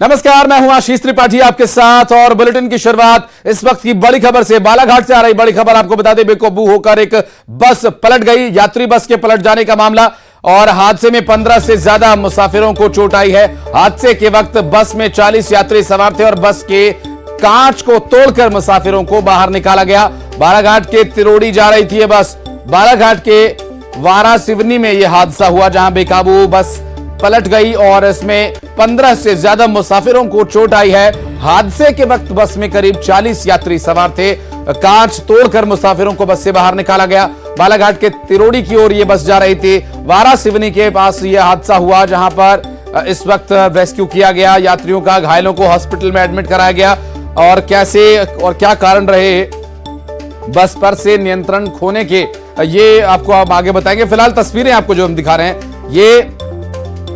नमस्कार, मैं हूं आशीष त्रिपाठी आपके साथ और बुलेटिन की शुरुआत इस वक्त की बड़ी खबर से। बालाघाट से आ रही बड़ी खबर आपको बता दें, बेकाबू होकर एक बस पलट गई। यात्री बस के पलट जाने का मामला और हादसे में 15 से ज्यादा मुसाफिरों को चोट आई है। हादसे के वक्त बस में 40 यात्री सवार थे और बस के कांच को तोड़कर मुसाफिरों को बाहर निकाला गया। बालाघाट के तिरोड़ी जा रही थी ये बस। बालाघाट के वारासिवनी में यह हादसा हुआ जहां बेकाबू बस पलट गई और इसमें 15 से ज्यादा मुसाफिरों को चोट आई है। हादसे के वक्त बस में करीब 40 यात्री सवार थे। कांच तोड़कर मुसाफिरों को बस से बाहर निकाला गया। बालाघाट के तिरोड़ी की ओर यह बस जा रही थी। वारासिवनी के पास यह हादसा हुआ जहां पर इस वक्त रेस्क्यू किया गया यात्रियों का। घायलों को हॉस्पिटल में एडमिट कराया गया और कैसे और क्या कारण रहे बस पर से नियंत्रण खोने के, ये आपको आप आगे बताएंगे। फिलहाल तस्वीरें आपको जो हम दिखा रहे हैं ये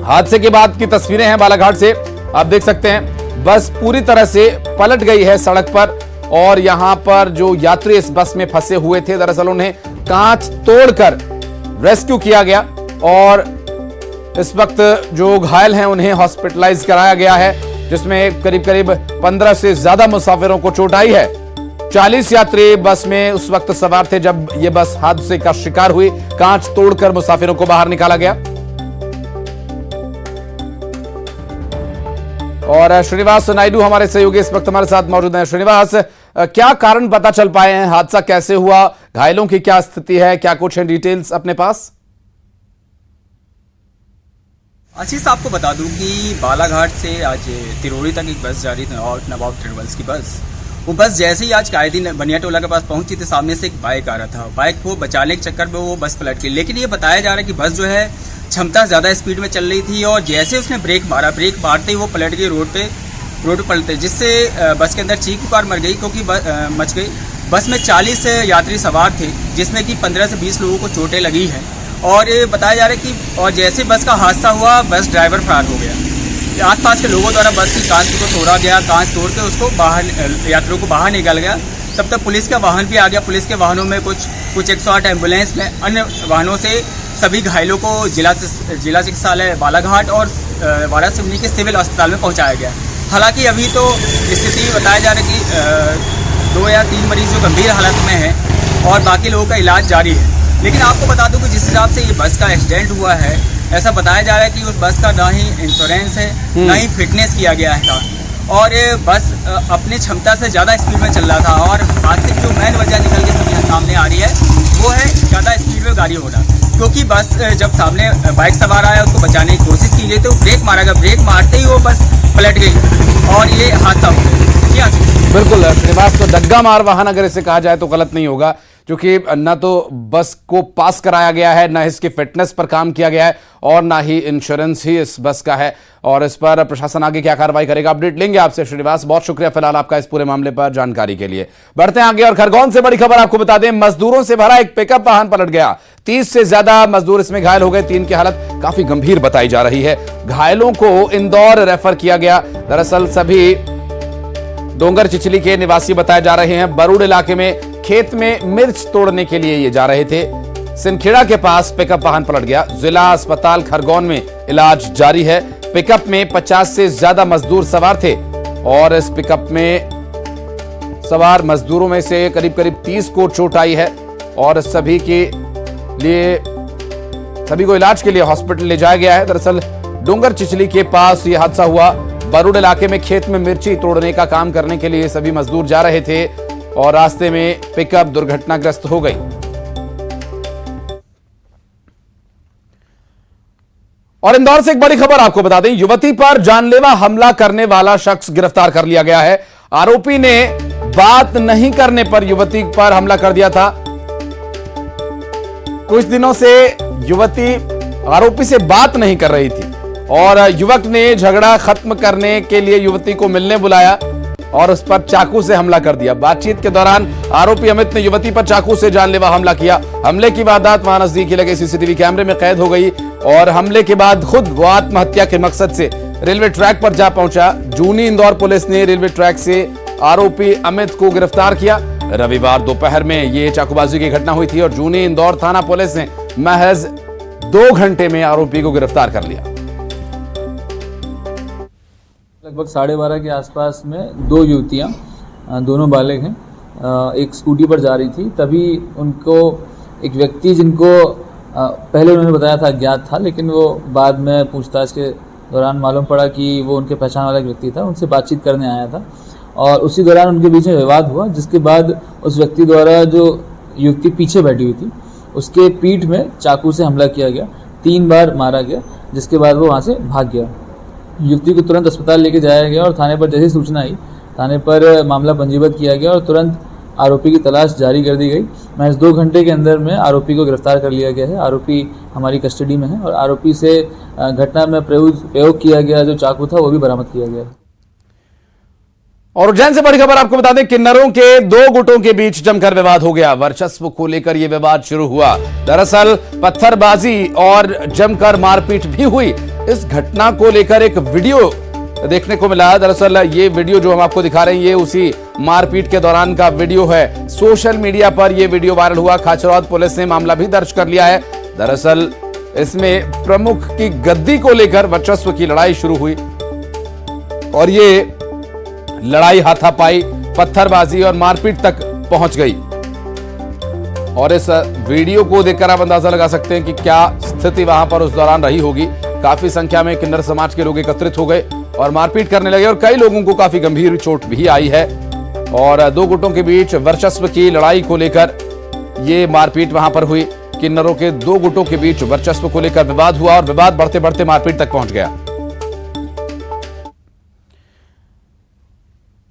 हादसे के बाद की तस्वीरें हैं बालाघाट से। आप देख सकते हैं बस पूरी तरह से पलट गई है सड़क पर और यहां पर जो यात्री इस बस में फंसे हुए थे, दरअसल उन्हें कांच तोड़कर रेस्क्यू किया गया और इस वक्त जो घायल हैं उन्हें हॉस्पिटलाइज कराया गया है, जिसमें करीब करीब 15 से ज्यादा मुसाफिरों को चोट आई है। 40 यात्री बस में उस वक्त सवार थे जब यह बस हादसे का शिकार हुई। कांच तोड़कर मुसाफिरों को बाहर निकाला गया। और श्रीनिवास नायडू हमारे सहयोगी इस वक्त हमारे साथ मौजूद हैं। श्रीनिवास, क्या कारण पता चल पाए हैं? हादसा कैसे हुआ? घायलों की क्या स्थिति है? क्या कुछ है डिटेल्स अपने पास? आशीष, आपको बता दूं कि बालाघाट से आज तिरोड़ी तक एक बस जा रही थी, नवाब ट्रेवल्स की बस। वो बस जैसे ही आज कायदीन बनियाटोला के पास पहुंची थी, सामने से एक बाइक आ रहा था। बाइक को बचाने के चक्कर में वो बस पलट गई। लेकिन ये बताया जा रहा है कि बस जो है क्षमता ज्यादा स्पीड में चल रही थी और जैसे उसने ब्रेक मारते ही वो पलट गई रोड पे पलटते, जिससे बस के अंदर चीख पुकार मच गई। बस में 40 यात्री सवार थे, जिसमें कि 15 से 20 लोगों को चोटें लगी हैं। और ये बताया जा रहा है कि और जैसे बस का हादसा हुआ, बस ड्राइवर फरार हो गया। आसपास के लोगों द्वारा बस की कांच को तोड़ा गया। कांच तोड़ के उसको यात्रियों को बाहर निकाल गया। तब तक पुलिस का वाहन भी आ गया। पुलिस के वाहनों में कुछ 108 एम्बुलेंस में अन्य वाहनों से सभी घायलों को जिला चिकित्सालय बालाघाट और वारासिवनी के सिविल अस्पताल में पहुंचाया गया। हालांकि अभी तो स्थिति बताया जा रहा है कि 2 या 3 मरीज जो गंभीर हालत में हैं और बाकी लोगों का इलाज जारी है। लेकिन आपको बता दूं कि जिस हिसाब से ये बस का एक्सीडेंट हुआ है, ऐसा बताया जा रहा है कि उस बस का ना ही इंश्योरेंस है, ना ही फिटनेस किया गया है और ये बस अपनी क्षमता से ज़्यादा स्पीड में चल रहा था। और हादसे की जो मेन वजह निकल के सामने आ रही है वो है ज़्यादा स्पीड में गाड़ी होना। क्योंकि बस जब सामने बाइक सवार आया, उसको बचाने की कोशिश की गई तो ब्रेक मारा गया। ब्रेक मारते ही वो बस पलट गई और ये हादसा हो गया। बिल्कुल श्रीनिवास, तो डग्गा मार वाहन अगर इसे कहा जाए तो गलत नहीं होगा, क्योंकि न तो बस को पास कराया गया है, न इसकी फिटनेस पर काम किया गया है और ना ही इंश्योरेंस ही इस बस का है। और इस पर प्रशासन आगे क्या कार्रवाई करेगा, अपडेट लेंगे आपसे। श्रीनिवास, बहुत शुक्रिया फिलहाल आपका इस पूरे मामले पर जानकारी के लिए। बढ़ते हैं आगे और खरगोन से बड़ी खबर आपको बता दें, मजदूरों से भरा एक पिकअप वाहन पलट गया। 30 से ज्यादा मजदूर इसमें घायल हो गए। 3 की हालत काफी गंभीर बताई जा रही है। घायलों को इंदौर रेफर किया गया। दरअसल सभी डोंगर चिचली के निवासी बताए जा रहे हैं। बरूड इलाके में खेत में मिर्च तोड़ने के लिए ये जा रहे थे। सिनखेड़ा के पास पिकअप वाहन पलट गया। जिला अस्पताल खरगोन में इलाज जारी है। पिकअप में 50 से ज्यादा मजदूर सवार थे और इस पिकअप में सवार मजदूरों में से करीब करीब 30 को चोट आई है और सभी को इलाज के लिए हॉस्पिटल ले जाया गया है। दरअसल डोंगर चिचली के पास यह हादसा हुआ। बरूड इलाके में खेत में मिर्ची तोड़ने का काम करने के लिए सभी मजदूर जा रहे थे और रास्ते में पिकअप दुर्घटनाग्रस्त हो गई। और इंदौर से एक बड़ी खबर आपको बता दें, युवती पर जानलेवा हमला करने वाला शख्स गिरफ्तार कर लिया गया है। आरोपी ने बात नहीं करने पर युवती पर हमला कर दिया था। कुछ दिनों से युवती आरोपी से बात नहीं कर रही थी और युवक ने झगड़ा खत्म करने के लिए युवती को मिलने बुलाया और उस पर चाकू से हमला कर दिया। बातचीत के दौरान आरोपी अमित ने युवती पर चाकू से जानलेवा हमला किया। हमले की वारदात वहां नजदीक लगे सीसीटीवी कैमरे में कैद हो गई और हमले के बाद खुद वो आत्महत्या के मकसद से रेलवे ट्रैक पर जा पहुंचा। जूनी इंदौर पुलिस ने रेलवे ट्रैक से आरोपी अमित को गिरफ्तार किया। रविवार दोपहर में ये चाकूबाजी की घटना हुई थी और जूनी इंदौर थाना पुलिस ने महज 2 घंटे में आरोपी को गिरफ्तार कर लिया। लगभग 12:30 के आसपास में दो युवतियां, दोनों बालिग हैं, एक स्कूटी पर जा रही थी। तभी उनको एक व्यक्ति, जिनको पहले उन्होंने बताया था अज्ञात था, लेकिन वो बाद में पूछताछ के दौरान मालूम पड़ा कि वो उनके पहचान वाला एक व्यक्ति था, उनसे बातचीत करने आया था और उसी दौरान उनके बीच में विवाद हुआ, जिसके बाद उस व्यक्ति द्वारा जो युवती पीछे बैठी हुई थी उसके पीठ में चाकू से हमला किया गया, 3 बार मारा गया, जिसके बाद वो वहाँ से भाग गया। युवती को तुरंत अस्पताल लेके जाया गया और थाने पर जैसी सूचना आई, थाने पर मामला पंजीबद्ध किया गया और तुरंत आरोपी की तलाश जारी कर दी गई। महज 2 घंटे के अंदर में आरोपी को गिरफ्तार कर लिया गया है। आरोपी हमारी कस्टडी में है और आरोपी से घटना में प्रयोग किया गया जो चाकू था वो भी बरामद किया गया है। और उज्जैन से बड़ी खबर आपको बता दें, किन्नरों के 2 गुटों के बीच जमकर विवाद हो गया। वर्चस्व को लेकर यह विवाद शुरू हुआ। दरअसल पत्थरबाजी और जमकर मारपीट भी हुई। इस घटना को लेकर एक वीडियो देखने को मिला। दरअसल ये वीडियो जो हम आपको दिखा रहे हैं ये उसी मारपीट के दौरान का वीडियो है। सोशल मीडिया पर यह वीडियो वायरल हुआ। खाचरौद पुलिस ने मामला भी दर्ज कर लिया है। दरअसल इसमें प्रमुख की गद्दी को लेकर वर्चस्व की लड़ाई शुरू हुई और ये लड़ाई हाथापाई, पत्थरबाजी और मारपीट तक पहुंच गई। और इस वीडियो को देखकर आप अंदाजा लगा सकते हैं कि क्या स्थिति वहां पर उस दौरान रही होगी। काफी संख्या में किन्नर समाज के लोग एकत्रित हो गए और मारपीट करने लगे और कई लोगों को काफी गंभीर चोट भी आई है। और 2 गुटों के बीच वर्चस्व की लड़ाई को लेकर ये मारपीट वहां पर हुई। किन्नरों के 2 गुटों के बीच वर्चस्व को लेकर विवाद हुआ और विवाद बढ़ते बढ़ते मारपीट तक पहुंच गया।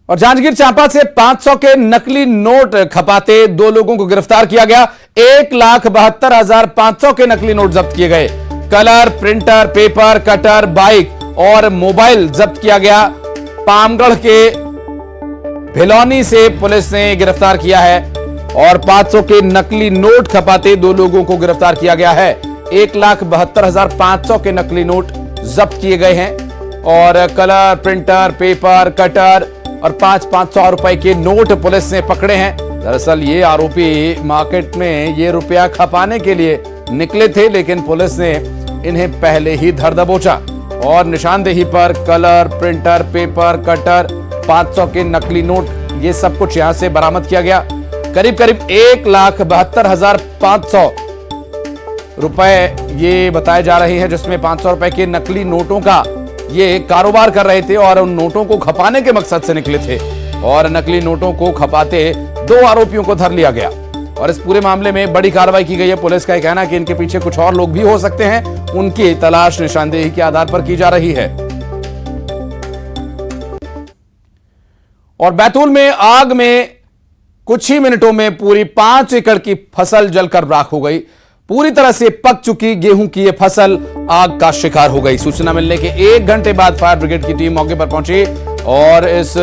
और जांजगीर चांपा से 500 के नकली नोट खपाते 2 लोगों को गिरफ्तार किया गया। 1,72,500 के नकली नोट जब्त किए गए। Colour, printer, paper, cutter, bike और मोबाइल जब्त किया गया। पामगढ़ के भिलौनी से पुलिस ने गिरफ्तार किया है और 500 के नकली नोट खपाते 2 लोगों को गिरफ्तार किया गया है। 1,72,500 के नकली नोट जब्त किए गए हैं और कलर, प्रिंटर, पेपर, कटर और 500 रुपए के नोट पुलिस ने पकड़े हैं। दरअसल ये आरोपी मार्केट में ये रुपया खपाने के लिए निकले थे, लेकिन पुलिस ने इन्हें पहले ही धर दबोचा और निशानदेही पर कलर, प्रिंटर, पेपर, कटर, 500 के नकली नोट, ये सब कुछ यहां से बरामद किया गया। करीब करीब 1,72,500 रुपए ये बताए जा रहे हैं, जिसमें 500 रुपए के नकली नोटों का ये कारोबार कर रहे थे और उन नोटों को खपाने के मकसद से निकले थे और नकली नोटों को खपाते 2 आरोपियों को धर लिया गया। और इस पूरे मामले में बड़ी कार्रवाई की गई है। पुलिस का कहना है कि इनके पीछे कुछ और लोग भी हो सकते हैं, उनकी तलाश निशानदेही के आधार पर की जा रही है। और बैतूल में आग में कुछ ही मिनटों में पूरी 5 एकड़ की फसल जलकर राख हो गई। पूरी तरह से पक चुकी गेहूं की यह फसल आग का शिकार हो गई। सूचना मिलने के 1 घंटे बाद फायर ब्रिगेड की टीम मौके पर पहुंची और इस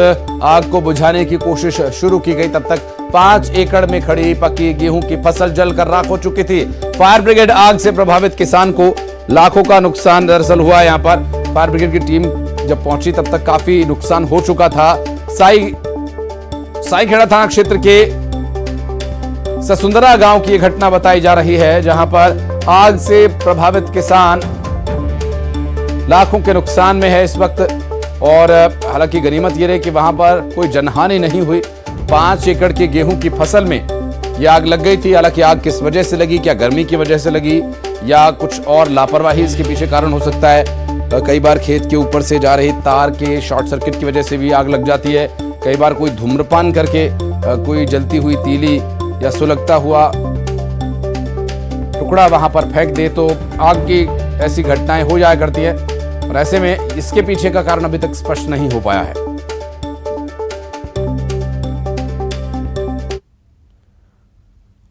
आग को बुझाने की कोशिश शुरू की गई। तब तक 5 एकड़ में खड़ी पकी गेहूं की फसल जलकर राख हो चुकी थी। फायर ब्रिगेड आग से प्रभावित किसान को लाखों का नुकसान दरअसल हुआ। यहां पर फायर ब्रिगेड की टीम जब पहुंची तब तक काफी नुकसान हो चुका था। साईखेड़ा थाना क्षेत्र के ससुंदरा गांव की यह घटना बताई जा रही है, जहां पर आग से प्रभावित किसान लाखों के नुकसान में है इस वक्त। और हालांकि गनीमत यह रही कि वहां पर कोई जनहानि नहीं हुई। 5 एकड़ के गेहूं की फसल में यह आग लग गई थी। हालांकि आग किस वजह से लगी, क्या गर्मी की वजह से लगी या कुछ और लापरवाही इसके पीछे कारण हो सकता है। कई बार खेत के ऊपर से जा रही तार के शॉर्ट सर्किट की वजह से भी आग लग जाती है। कई बार कोई धूम्रपान करके कोई जलती हुई तीली या सुलगता हुआ टुकड़ा वहां पर फेंक दे तो आग की ऐसी घटनाएं हो जाया करती है। और ऐसे में इसके पीछे का कारण अभी तक स्पष्ट नहीं हो पाया है।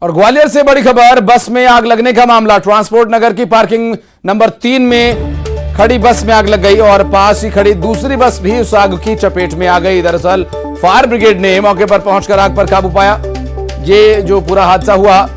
और ग्वालियर से बड़ी खबर, बस में आग लगने का मामला। ट्रांसपोर्ट नगर की पार्किंग नंबर 3 में खड़ी बस में आग लग गई और पास ही खड़ी दूसरी बस भी उस आग की चपेट में आ गई। दरअसल फायर ब्रिगेड ने मौके पर पहुंचकर आग पर काबू पाया। ये जो पूरा हादसा हुआ,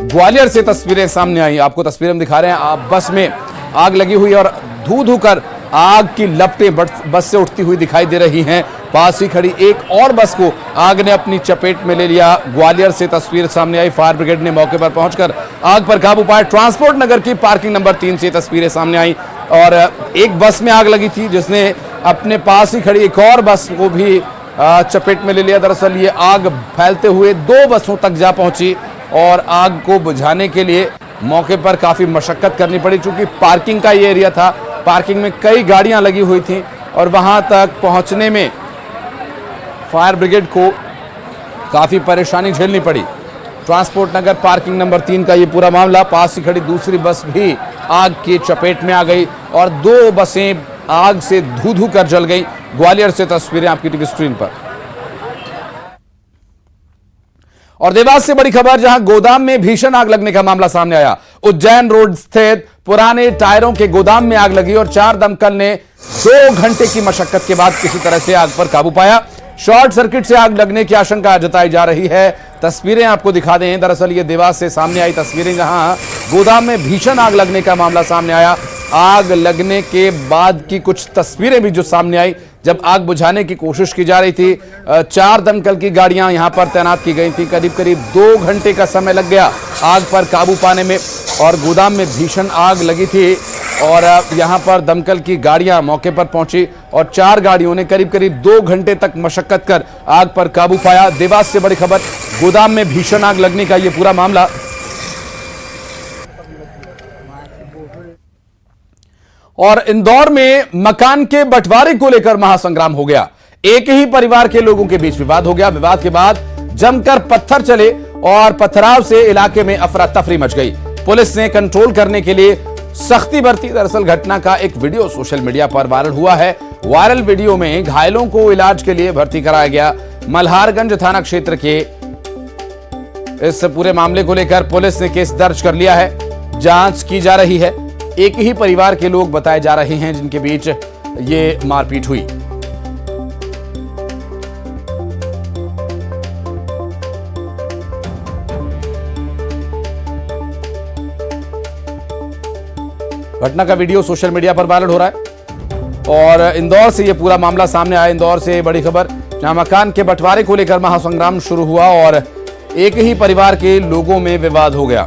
ग्वालियर से तस्वीरें सामने आई। आपको तस्वीरें हम दिखा रहे हैं। आप बस में आग लगी हुई और धू धू कर आग की लपटें बस से उठती हुई दिखाई दे रही हैं। पास ही खड़ी एक और बस को आग ने अपनी चपेट में ले लिया। ग्वालियर से तस्वीर सामने आई। फायर ब्रिगेड ने मौके पर पहुंचकर आग पर काबू पाया। ट्रांसपोर्ट नगर की पार्किंग नंबर 3 से तस्वीरें सामने आई और एक बस में आग लगी थी जिसने अपने पास ही खड़ी एक और बस को भी चपेट में ले लिया। दरअसल ये आग फैलते हुए 2 बसों तक जा पहुंची और आग को बुझाने के लिए मौके पर काफी मशक्कत करनी पड़ी, चूंकि पार्किंग का ये एरिया था। पार्किंग में कई गाड़ियां लगी हुई थी और वहां तक पहुंचने में फायर ब्रिगेड को काफी परेशानी झेलनी पड़ी। ट्रांसपोर्ट नगर पार्किंग नंबर 3 का ये पूरा मामला। पास ही खड़ी दूसरी बस भी आग की चपेट में आ गई और 2 बसें आग से धू धू कर जल गई। ग्वालियर से तस्वीरें आपकी टीवी स्क्रीन पर। और देवास से बड़ी खबर, जहां गोदाम में भीषण आग लगने का मामला सामने आया। उज्जैन रोड स्थित पुराने टायरों के गोदाम में आग लगी और 4 दमकल ने 2 घंटे की मशक्कत के बाद किसी तरह से आग पर काबू पाया। शॉर्ट सर्किट से आग लगने की आशंका जताई जा रही है। तस्वीरें आपको दिखा दें। दरअसल ये देवास से सामने आई तस्वीरें, जहां गोदाम में भीषण आग लगने का मामला सामने आया। आग लगने के बाद की कुछ तस्वीरें भी जो सामने आई, जब आग बुझाने की कोशिश की जा रही थी। 4 दमकल की गाड़ियां यहां पर तैनात की गई थी। करीब करीब 2 घंटे का समय लग गया आग पर काबू पाने में और गोदाम में भीषण आग लगी थी और यहां पर दमकल की गाड़ियां मौके पर पहुंची और 4 गाड़ियों ने करीब करीब 2 घंटे तक मशक्कत कर आग पर काबू पाया। देवास से बड़ी खबर, गोदाम में भीषण आग लगने का यह पूरा मामला। और इंदौर में मकान के बंटवारे को लेकर महासंग्राम हो गया। एक ही परिवार के लोगों के बीच विवाद हो गया। विवाद के बाद जमकर पत्थर चले और पथराव से इलाके में अफरा तफरी मच गई। पुलिस ने कंट्रोल करने के लिए सख्ती बरती। दरअसल घटना का एक वीडियो सोशल मीडिया पर वायरल हुआ है। वायरल वीडियो में घायलों को इलाज के लिए भर्ती कराया गया। मल्हारगंज थाना क्षेत्र के इस पूरे मामले को लेकर पुलिस ने केस दर्ज कर लिया है। जांच की जा रही है। एक ही परिवार के लोग बताए जा रहे हैं जिनके बीच ये मारपीट हुई। घटना का वीडियो सोशल मीडिया पर वायरल हो रहा है और इंदौर से ये पूरा मामला सामने आया। इंदौर से बड़ी खबर, जहां मकान के बंटवारे को लेकर महासंग्राम शुरू हुआ और एक ही परिवार के लोगों में विवाद हो गया।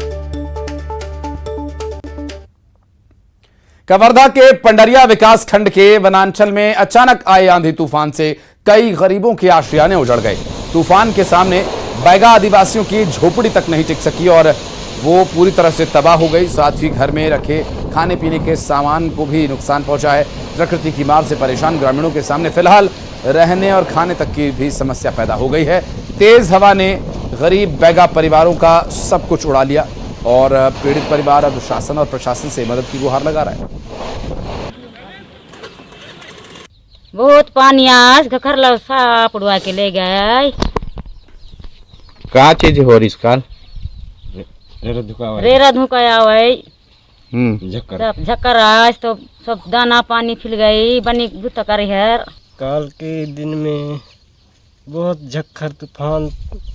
कवर्धा के पंडरिया विकास खंड के वनांचल में अचानक आए आंधी तूफान से कई गरीबों की आशियाने उजड़ गए। तूफान के सामने बैगा आदिवासियों की झोपड़ी तक नहीं टिक सकी और वो पूरी तरह से तबाह हो गई। साथ ही घर में रखे खाने पीने के सामान को भी नुकसान पहुंचा है। प्रकृति की मार से परेशान ग्रामीणों के सामने फिलहाल रहने और खाने तक की भी समस्या पैदा हो गई है। तेज हवा ने गरीब बैगा परिवारों का सब कुछ उड़ा लिया और पीड़ित परिवार अब शासन और प्रशासन से मदद की गुहार लगा रहा है। बहुत पानी आज घर साफ उड़वा के ले गए। का चीज हो रही इसकाल रेरा धुकाया हुआ झक्कर आज तो सब दाना पानी फिल गई बनी गुत्ता कर है। काल के दिन में बहुत झक्कर तूफान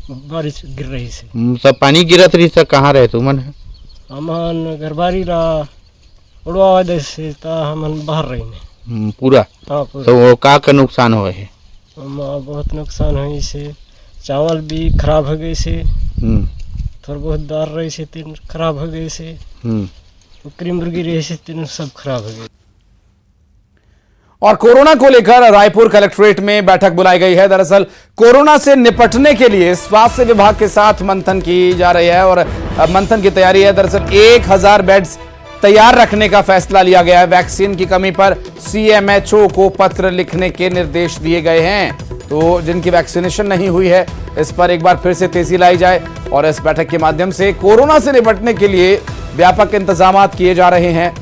बारिश गिर रही से सब पानी गिरत रही। सब कहाँ रहे तुमन? हमन घरबारी रहा उड़वा से हमन बाहर रही ने पूरा। हाँ पूरा। तो वो का नुकसान हुए है? बहुत नुकसान हुई से चावल भी खराब हो गए से थोड़ा बहुत दाल रही से तीन खराब हो गए से उकरी मुर्गी रही से तीन सब खराब हो गए। और कोरोना को लेकर रायपुर कलेक्ट्रेट में बैठक बुलाई गई है। दरअसल कोरोना से निपटने के लिए स्वास्थ्य विभाग के साथ मंथन की जा रही है और मंथन की तैयारी है। दरअसल 1000 बेड्स तैयार रखने का फैसला लिया गया है। वैक्सीन की कमी पर CMHO को पत्र लिखने के निर्देश दिए गए हैं। तो जिनकी वैक्सीनेशन नहीं हुई है, इस पर एक बार फिर से तेजी लाई जाए और इस बैठक के माध्यम से कोरोना से निपटने के लिए व्यापक इंतजाम किए जा रहे हैं,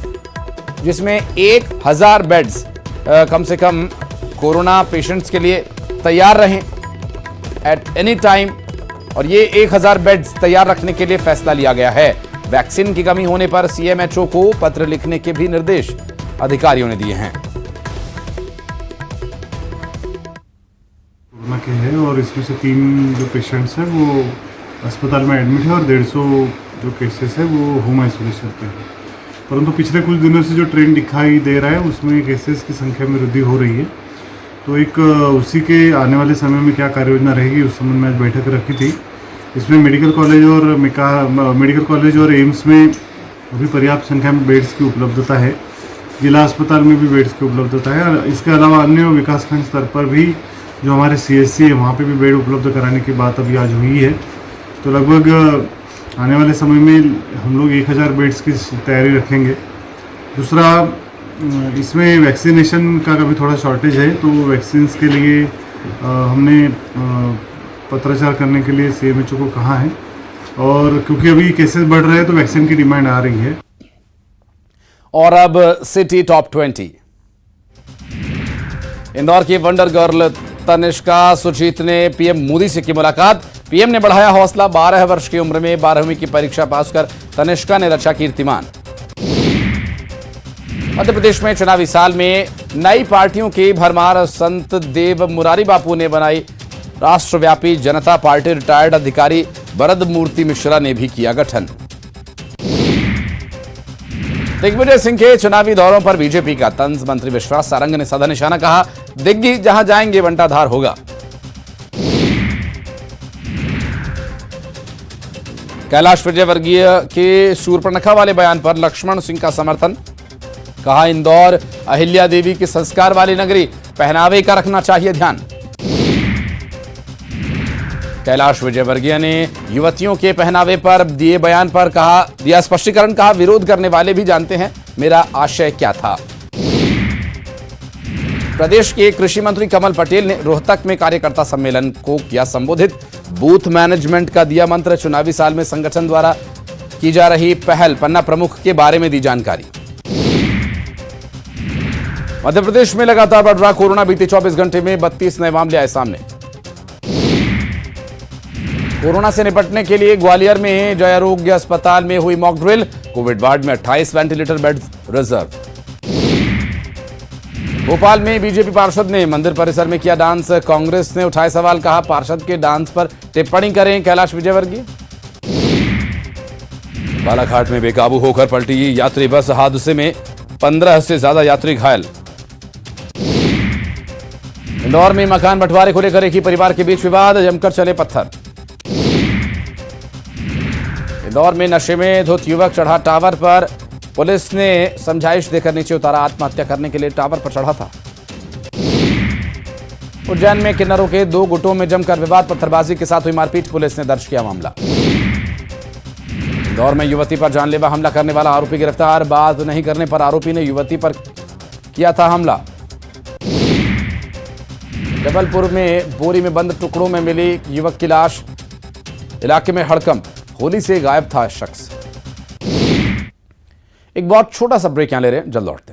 जिसमें 1000 बेड्स कम से कम कोरोना पेशेंट्स के लिए तैयार रहें एट एनी टाइम। और ये 1000 बेड्स तैयार रखने के लिए फैसला लिया गया है। वैक्सीन की कमी होने पर CMHO को पत्र लिखने के भी निर्देश अधिकारियों ने दिए हैं। कोरोना के हैं और इसमें से 3 जो पेशेंट्स हैं वो अस्पताल में एडमिट है और 150 जो केसेस है वो होम आइसोलेशन पे है। परंतु पिछले कुछ दिनों से जो ट्रेंड दिखाई दे रहा है उसमें केसेस की संख्या में वृद्धि हो रही है। तो एक उसी के आने वाले समय में क्या कार्य योजना रहेगी उस संबंध में आज बैठक रखी थी। इसमें मेडिकल कॉलेज और एम्स में अभी पर्याप्त संख्या में बेड्स की उपलब्धता है, जिला अस्पताल में भी बेड्स की उपलब्धता है और इसके अलावा अन्य विकासखंड स्तर पर भी जो हमारे CSC है वहाँ पे भी बेड उपलब्ध कराने की बात अभी आज हुई है। तो लगभग आने वाले समय में हम लोग 1000 बेड्स की तैयारी रखेंगे। दूसरा, इसमें वैक्सीनेशन का कभी थोड़ा शॉर्टेज है, तो वैक्सीन के लिए हमने पत्राचार करने के लिए CMHO को कहा है और क्योंकि अभी केसेस बढ़ रहे हैं तो वैक्सीन की डिमांड आ रही है। और अब सिटी टॉप 20। इंदौर की वंडर गर्ल तनिष्का सुजीत ने पीएम मोदी से की मुलाकात। पीएम ने बढ़ाया हौसला। 12 वर्ष की उम्र में 12वीं की परीक्षा पास कर तनिष्का ने रचा कीर्तिमान। मध्य प्रदेश में चुनावी साल में नई पार्टियों की भरमार। संत देव मुरारी बापू ने बनाई राष्ट्रव्यापी जनता पार्टी। रिटायर्ड अधिकारी वरद मूर्ति मिश्रा ने भी किया गठन। दिग्विजय सिंह के चुनावी दौरों पर बीजेपी का तंज। मंत्री विश्वास सारंग ने साधा निशाना, कहा दिग्गी जहां जाएंगे बंटाधार होगा। कैलाश विजयवर्गीय के शूर्पणखा वाले बयान पर लक्ष्मण सिंह का समर्थन। कहा इंदौर अहिल्या देवी की संस्कार वाली नगरी, पहनावे का रखना चाहिए ध्यान। कैलाश विजयवर्गीय ने युवतियों के पहनावे पर दिए बयान पर दिया स्पष्टीकरण। कहा विरोध करने वाले भी जानते हैं मेरा आशय क्या था। प्रदेश के कृषि मंत्री कमल पटेल ने रोहतक में कार्यकर्ता सम्मेलन को किया संबोधित। बूथ मैनेजमेंट का दिया मंत्र। चुनावी साल में संगठन द्वारा की जा रही पहल पन्ना प्रमुख के बारे में दी जानकारी। मध्य प्रदेश में लगातार बढ़ रहा कोरोना। बीते 24 घंटे में 32 नए मामले आए सामने। कोरोना से निपटने के लिए ग्वालियर में जय आरोग्य अस्पताल में हुई मॉक ड्रिल। कोविड वार्ड में 28 वेंटिलेटर बेड्स रिजर्व। भोपाल में बीजेपी पार्षद ने मंदिर परिसर में किया डांस। कांग्रेस ने उठाए सवाल। कहा पार्षद के डांस पर टिप्पणी करें कैलाश विजयवर्गीय। बालाघाट में बेकाबू होकर पलटी यात्री बस। हादसे में 15 से ज्यादा यात्री घायल। इंदौर में मकान बंटवारे को लेकर एक ही परिवार के बीच विवाद। जमकर चले पत्थर। इंदौर में नशे में धुत युवक चढ़ा टावर पर। पुलिस ने समझाइश देकर नीचे उतारा। आत्महत्या करने के लिए टावर पर चढ़ा था। उज्जैन में किन्नरों के 2 गुटों में जमकर विवाद। पत्थरबाजी के साथ हुई मारपीट। पुलिस ने दर्ज किया मामला। इंदौर में युवती पर जानलेवा हमला करने वाला आरोपी गिरफ्तार। बात नहीं करने पर आरोपी ने युवती पर किया था हमला। जबलपुर में बोरी में बंद टुकड़ों में मिली युवक की लाश। इलाके में हड़कंप। होली से गायब था शख्स। एक बहुत छोटा सा ब्रेक यहां ले रहे हैं, जल्द लौटते हैं।